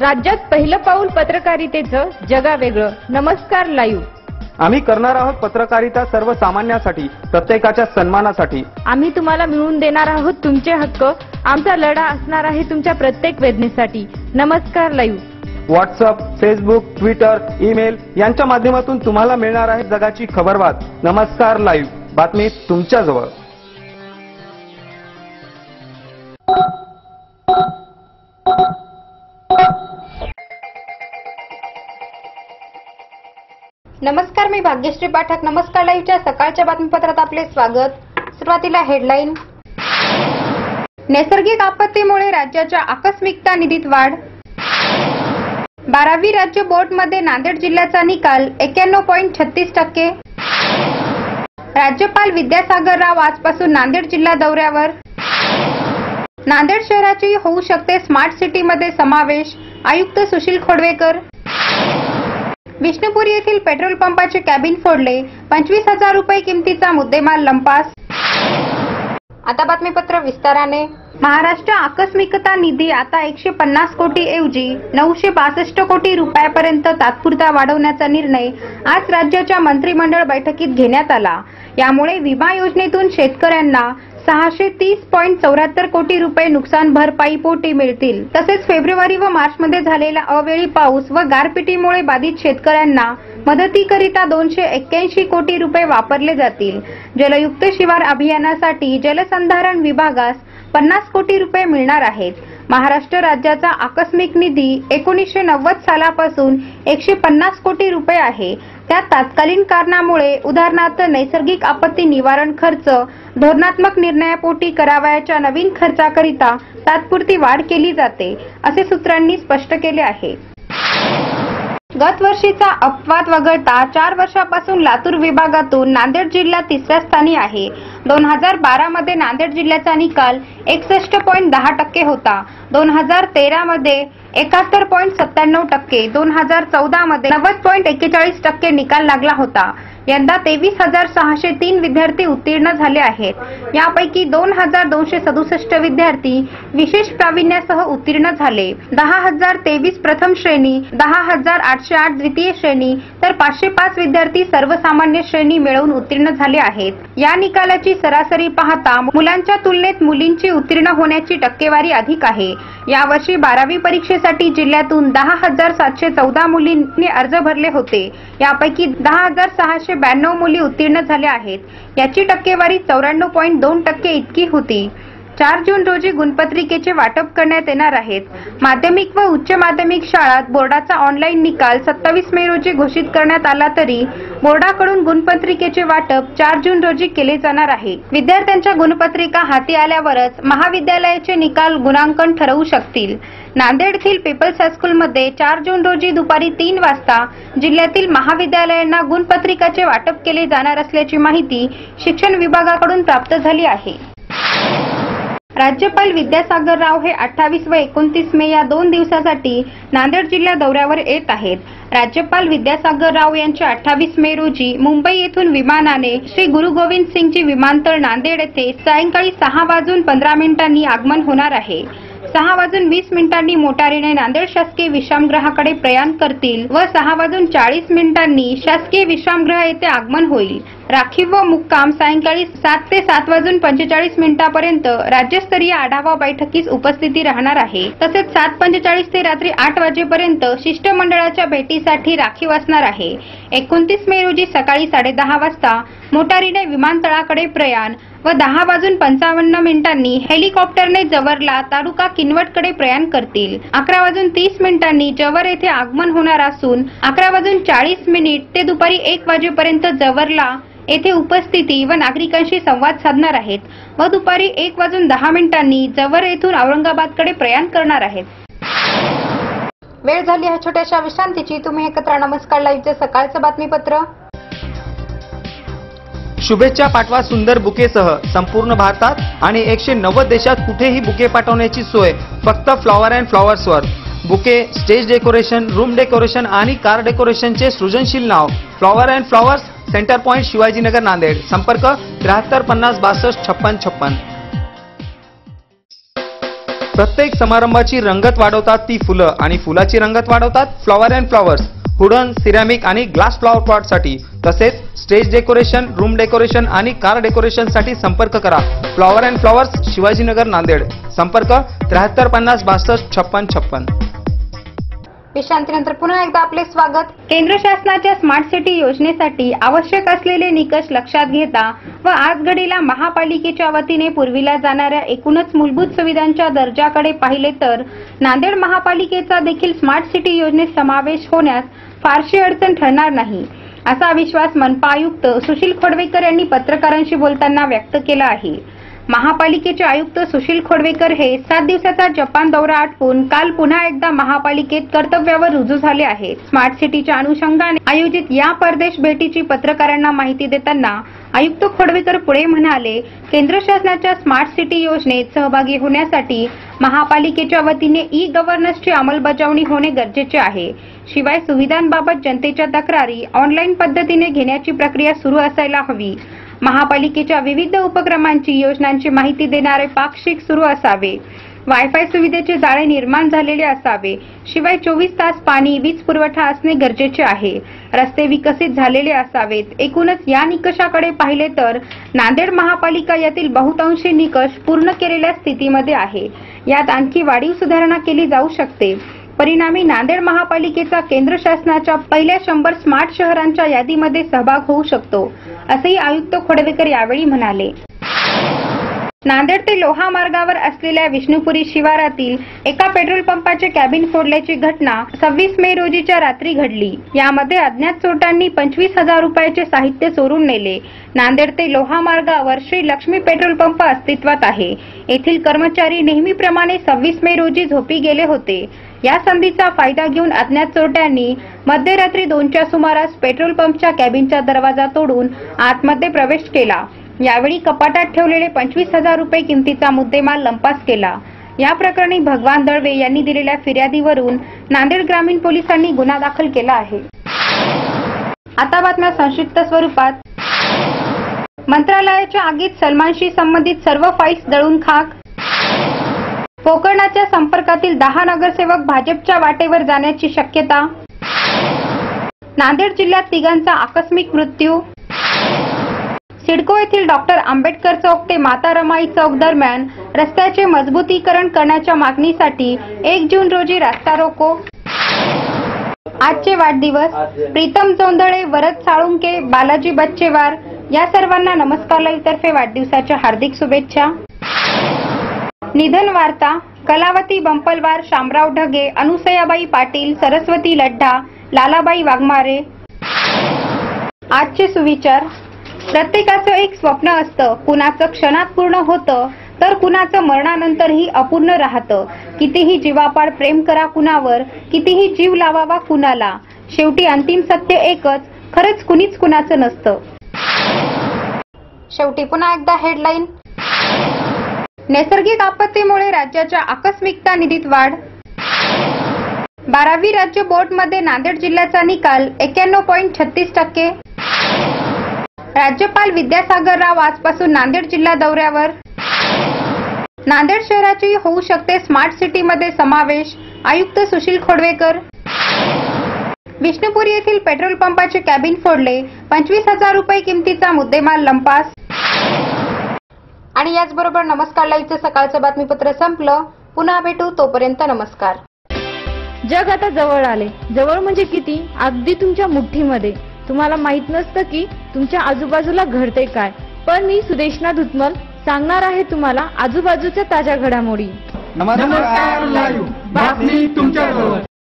राज्यात पहिलं पाऊल पत्रकारितेचं जगावेगळं. नमस्कार लाईव्ह. आम्ही करणार आहोत पत्रकारिता सर्वसामान्यांसाठी, प्रत्येकाच्या सन्मानासाठी. आम्ही तुम्हाला मिळवून देणार आहोत तुमचे हक्क. आमचा लढा असणार आहे तुमच्या प्रत्येक वेदनेसाठी. नमस्कार live. WhatsApp, Facebook, Twitter, email यांच्या माध्यमातून तुम्हाला मिळणार आहे जगाची खबरबात. नमस्कार लाईव्ह, बातमी तुमच्या जवळ. नमस्कार, मी भाग्यश्री पाठक. नमस्कार लाईव्हच्या सकाळच्या बातमीपत्रात आपले स्वागत. सुरुवातीला हेडलाईन. नैसर्गिक आपत्तीमुळे राज्याच्या आकस्मिकता निधीत वाढ. 12वी राज्य बोर्डमध्ये नांदेड जिल्ह्याचा निकाल 91.36%. राज्यपाल विद्यासागर राव आजपासून नांदेड जिल्हा दौऱ्यावर. नांदेड शहराची होऊ शकते स्मार्ट सिटीमध्ये समावेश, आयुक्त सुशील खोडवेकर. विष्णुपुरी येथील पेट्रोल पंपाचे कॅबिन फोडले, 25,000 रुपये किमतीचा मुद्देमाल लंपास. आता बातमीपत्र विस्ताराने. महाराष्ट्र आकस्मिकता निधी आता 150 कोटी ऐवजी 962 कोटी रुपयापर्यंत तात्पुरता वाढवण्याचा निर्णय आज राज्याच्या मंत्रिमंडळ बैठकीत घेण्यात आला. यामुळे विमा योजनेतून शेतकऱ्यांना 630.74 कोटी रुपये नुकसान भरपाई पोटी मिळतील. तसेच फेब्रुवारी व मार्चमध्ये झालेला अवेळी पाऊस व गारपिटीमुळे बाधित शेतकऱ्यांना मदतीकरिता 281 कोटी रुपये वापरले जातील. जलयुक्त शिवार अभियानासाठी जलसंधारण विभागास 50 कोटी रुपये मिळणार आहेत. महाराष्ट्र राज्याचा आकस्मिक निधी 1990 सालापासून 150 कोटी रुपये आहे. त्यात तत्कालीन कारणामुळे उदाहरणार्थ नैसर्गिक आपत्ती निवारण खर्च धोरणात्मक निर्णयापोटी करावयाच्या नवीन खर्चाकरिता तात्पुरती वाढ केली जाते, असे सूत्रांनी स्पष्ट केले आहे. गत वर्षीचा अपवाद वगळता 4 वर्षापासून लातूर विभागातून नांदेड जिल्हा 3ऱ्या स्थानी आहे. 2012 मध्ये नांदेड जिल्ह्याचा निकाल 61.10% होता. 2013 मध्ये 71.97%, 2014 मध्ये 90.41% निकाल लागला होता. यंदा 23,603 विद्यार्थी उत्तीर्ण झाले आहेत. यापैकी 2,267 विद्यार्थी विशेष प्रावीण्यासह उत्तीर्ण झाले. 10,023 प्रथम श्रेणी, 10,808 द्वितीय श्रेणी तर 505 विद्यार्थी सर्वसामान्य श्रेणी मिळवून उत्तीर्ण झाले आहेत. या निकालाची सरासरी पाहता मुलांच्या तुलनेत मुलींची उत्तीर्ण होण्याची टक्केवारी अधिक आहे. यावर्षी 12वी परीक्षेसाठी जिल्ह्यातून 10,714 मुलींनी अर्ज भरले होते. यापैकी 10,692 मुली उत्तीर्ण झाल्या आहेत. याची टक्केवारी 94.2% इतकी होती. 4 जून रोजी गुणपत्रिकेचे वाटप करण्यात येणार आहेत. माध्यमिक व उच्च माध्यमिक शाळात बोर्डाचा ऑनलाईन निकाल 27 मे रोजी घोषित करण्यात आला तरी बोर्डाकडून गुणपत्रिकेचे वाटप 4 जून रोजी केले जाणार आहे. विद्यार्थ्यांच्या गुणपत्रिका हाती आल्यावरच महाविद्यालयाचे निकाल गुणांकन ठरवू शकतील. नांदेड येथील पीपल्स हायस्कूलमध्ये 4 जून रोजी दुपारी 3 वाजता जिल्ह्यातील महाविद्यालयांना गुणपत्रिकाचे वाटप केले जाणार असल्याची माहिती शिक्षण विभागाकडून प्राप्त झाली आहे. राज्यपाल विद्यासागर राव हे 28 व 29 मे या 2 दिवसासाठी नांदेड जिल्हा दौऱ्यावर येत आहेत. राज्यपाल विद्यासागर राव यांचे 28 मे रोजी मुंबई येथून विमानाने श्री गुरु गोविंद सिंगजी विमानतळ नांदेड येथे सायंकाळी 6:15 आगमन होणार आहे. 6:20 मोटारीने नांदेड शासकीय विश्रामगृहाकडे प्रयाण करतील व 6:40 शासकीय विश्रामगृह येथे आगमन होईल. राखीव व मुक्काम सायंकाळी 7 ते 7:45 पर्यंत राज्यस्तरीय आढावा बैठकीस उपस्थिती राहणार आहे. तसेच 7:45 ते रात्री 8 वाजेपर्यंत शिष्टमंडळाच्या भेटीसाठी राखीव असणार आहे. 29 मे रोजी सकाळी 10:30 वाजता मोटारीने विमानतळाकडे प्रयाण व 10:55 हेलिकॉप्टरने जवरला तालुका किनवटकडे प्रयाण करतील. 11:30 जवर येथे आगमन होणार असून 11:40 ते दुपारी 1 वाजेपर्यंत जवरला येथे उपस्थिती व नागरिकांशी संवाद साधणार आहेत व दुपारी 1:10 जवर येथून औरंगाबादकडे प्रयाण करणार आहेत. वेळ झाली ह्या छोट्याशा विश्रांतीची. तुम्ही एकत्र नमस्कार लाईव्हचे सकाळचं बातमीपत्र. शुभेच्छा पाठवा सुंदर बुकेसह. संपूर्ण भारतात आणि 190 देशात कुठेही बुके पाठवण्याची सोय फक्त फ्लॉवर अँड फ्लॉवर्सवर. Bouquet, stage decoration, room decoration आणि कार डेकोरेशनचे सृजनशील नाव flower and flowers, centre point, Shivajinagar, Nanded. संपर्क 73 50 62 56 56. प्रत्येक समारंभाची रंगत वाढवतात ती फुलं आणि फुलाची रंगत वाढवतात flower and flowers. Wooden, ceramic आणि ग्लास फ्लॉवर पॉट साठी तसेच स्टेज डेकोरेशन, रूम डेकोरेशन आणि कार डेकोरेशन साठी संपर्क करा. Flower and flowers, Shivajinagar, Nanded. संपर्क 73 50 62 56 56. विश्रांतीनंतर पुन्हा एकदा आपले स्वागत. केंद्र शासनाच्या स्मार्ट सिटी योजनेसाठी आवश्यक असलेले निकष लक्षात घेता व आजघडीला महापालिकेच्या वतीने पुरविल्या जाणाऱ्या एकूणच मूलभूत सुविधांच्या दर्जाकडे पाहिले तर नांदेड महापालिकेचा देखील स्मार्ट सिटी योजनेत समावेश होण्यास फारशी अडचण ठरणार नाही, असा विश्वास मनपा आयुक्त सुशील खोडवेकर यांनी पत्रकारांशी बोलताना व्यक्त केला आहे. महापालिकेचे आयुक्त सुशील खोडवेकर हे 7 दिवसाचा जपान दौरा आटपून काल पुन्हा एकदा महापालिकेत कर्तव्यावर रुजू झाले आहेत. स्मार्ट सिटीच्या अनुषंगाने आयोजित या परदेश भेटीची पत्रकारांना माहिती देताना आयुक्त खोडवेकर पुढे म्हणाले, केंद्र शासनाच्या स्मार्ट सिटी योजनेत सहभागी होण्यासाठी महापालिकेच्या वतीने ई गव्हर्नन्सची अंमलबजावणी होणे गरजेचे आहे. शिवाय सुविधांबाबत जनतेच्या तक्रारी ऑनलाईन पद्धतीने घेण्याची प्रक्रिया सुरू असायला हवी. महापालिकेच्या विविध उपक्रमांची योजनांची माहिती देणारे पाक्षिक सुरू असावे. वायफाय सुविधेचे जाळे निर्माण झालेले असावे. शिवाय 24 तास पाणी, वीज पुरवठा असणे गरजेचे आहे. रस्ते विकसित झालेले असावेत. एकूणच या निकषाकडे पाहिले तर नांदेड महापालिका यातील बहुतांशी निकष पूर्ण केलेल्या स्थितीमध्ये आहे. यात आणखी वाढीव सुधारणा केली जाऊ शकते. परिणामी नांदेड महापालिकेचा केंद्र शासनाच्या पहिल्या 100 स्मार्ट शहरांच्या यादीमध्ये सहभाग होऊ शकतो, असेही आयुक्त खोडवेकर यावेळी म्हणाले. नांदेड ते लोहा मार्गावर असलेल्या विष्णुपुरी शिवारातील एका पेट्रोल पंपाचे कॅबिन फोडल्याची घटना 26 मे रोजीच्या रात्री घडली. यामध्ये अज्ञात चोरट्यांनी 25,000 रुपयाचे साहित्य चोरून नेले. नांदेड ते लोहा मार्गावर श्री लक्ष्मी पेट्रोल पंप अस्तित्वात आहे. येथील कर्मचारी नेहमीप्रमाणे 26 मे रोजी झोपी गेले होते. या संधीचा फायदा घेऊन अज्ञात चोरट्यांनी मध्यरात्री 2च्या सुमारास पेट्रोल पंपच्या कॅबिनचा दरवाजा तोडून आतमध्ये प्रवेश केला. यावेळी कपाटात ठेवलेले 25,000 रुपये किमतीचा मुद्देमाल लंपास केला. या प्रकरणी भगवान दळवे यांनी दिलेल्या फिर्यादीवरून नांदेड ग्रामीण पोलिसांनी गुन्हा दाखल केला आहे. आता बातम्या संक्षिप्त स्वरूपात. मंत्रालयाच्या आगीत सलमानशी संबंधित सर्व फाईल्स जळून खाक. पोकर्णाच्या संपर्कातील 10 नगरसेवक भाजपच्या वाटेवर जाण्याची शक्यता. नांदेड जिल्ह्यात तिघांचा आकस्मिक मृत्यू. सिडको येथील डॉक्टर आंबेडकर चौक ते माता रमाई चौक दरम्यान रस्त्याचे मजबूतीकरण करण्याच्या मागणीसाठी 1 जून रोजी रास्ता रोको. आजचे वाढदिवस. प्रीतम जोंधळे, वरद साळुंके, बालाजी बच्चेवार या सर्वांना नमस्कार लाईव्हतर्फे वाढदिवसाच्या हार्दिक शुभेच्छा. निधन वार्ता. कलावती बंपलवार, शामराव ढगे, अनुसयाबाई पाटील, सरस्वती लड्ढा, लालाबाई वाघमारे. आजचे सुविचार. प्रत्येकाचं एक स्वप्न असतं. कुणाचं क्षणात पूर्ण होतं तर कुणाचं मरणानंतरही अपूर्ण राहतं. कितीही जीवापाड प्रेम करा कुणावर, कितीही जीव लावावा कुणाला, शेवटी अंतिम सत्य एकच, खरंच कुणीच कुणाचं नसतं. शेवटी पुन्हा एकदा हेडलाईन. नैसर्गिक आपत्तीमुळे राज्याच्या आकस्मिकता निधीत वाढ. 12वी राज्य बोर्डमध्ये नांदेड जिल्ह्याचा निकाल 91.36%. राज्यपाल विद्यासागर राव आजपासून नांदेड जिल्हा दौऱ्यावर. नांदेड शहराची होऊ शकते स्मार्ट सिटीमध्ये समावेश, आयुक्त सुशील खोडवेकर. विष्णुपुरी येथील पेट्रोल पंपाचे कॅबिन फोडले, 25,000 रुपये किमतीचा मुद्देमाल लंपास. आणि याचबरोबर नमस्कार लाईव्हचं सकाळचं बातमीपत्र संपलं. पुन्हा भेटू, तोपर्यंत नमस्कार. जग आता जवळ आले. जवळ म्हणजे किती? अगदी तुमच्या मुठ्ठीमध्ये. तुम्हाला माहित नसतं की तुमच्या आजूबाजूला घडते काय, पण मी सुदेशना धुतमल सांगणार आहे तुम्हाला आजूबाजूच्या ताज्या घडामोडी. नमस्कार लाईव्ह बातमी तुमच्याजवळ.